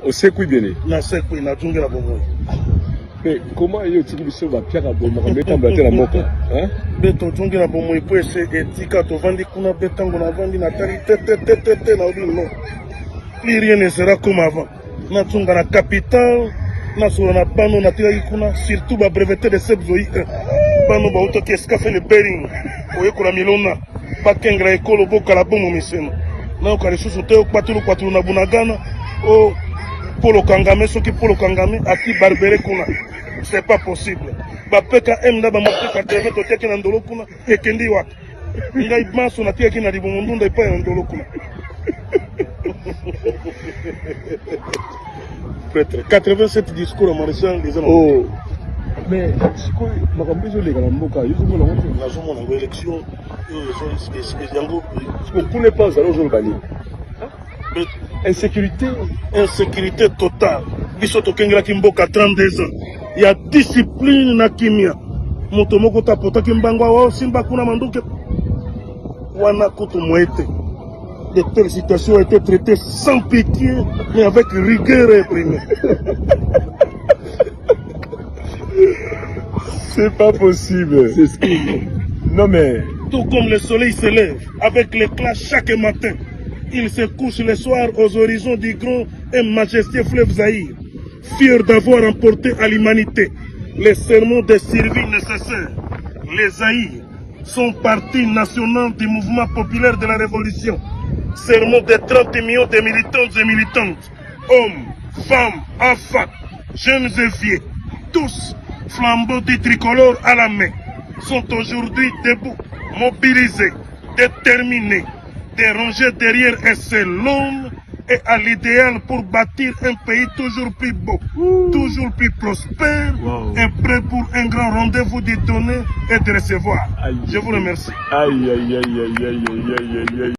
Au secours bien. Na secours na tunga la bongo. Mais comment est-ce que tu vas faire à bongo mettre en la moka? Hein? Beto tunga la bongo pour essayer etika to vandi kuna betango na vandi na tari tete na obi non. Plus rien ne sera comme avant. Na tunga na capitale na sur na pano na tira kuna surtout ba breveté de sebzoi. Pano ba auto qui escafé le bering. Oye kula milona. Ba kengra ekolo boka la bongo miseno. Na okalisusu te kwatulu na bunagana o polo kangame soki polo kangame ati barbere kuna c'est pas possible bapeka emda ba mopeka teve to teki na ndolo kuna ekendi wapi ngai maso na teki na libongondunda epa na ndolo kuna peut-être 87 discours à maréchal des hommes. Oh mais siko makambizo le kana mboka yuko mona wote na zomo na élection yango pour ne pas alors je bani insécurité totale biso tokengela kimboka 32 ans il y a discipline na kimia moto moko tapota kimbango wa simba kuna manduke wana kutu moete de telles situations ont été traitées sans pitié mais avec rigueur réprimée. C'est pas possible. C'est ce qui... Non mais... Tout comme le soleil se lève avec l'éclat chaque matin, il se couche le soir aux horizons du grand et majestueux fleuve Zaïre, fier d'avoir emporté à l'humanité les sermons de survie nécessaires. Les Zaïre sont parti national du mouvement populaire de la Révolution. Sermons de 30 millions de militantes et militantes, hommes, femmes, enfants, jeunes et vieux, tous flambeaux du tricolore à la main, sont aujourd'hui debout, mobilisés, déterminés, dérangés derrière un seul homme et à l'idéal pour bâtir un pays toujours plus beau, toujours plus prospère et prêt pour un grand rendez-vous de donner et de recevoir. Je vous remercie. Aïe, aïe, aïe, aïe, aïe, aïe, aïe, aïe.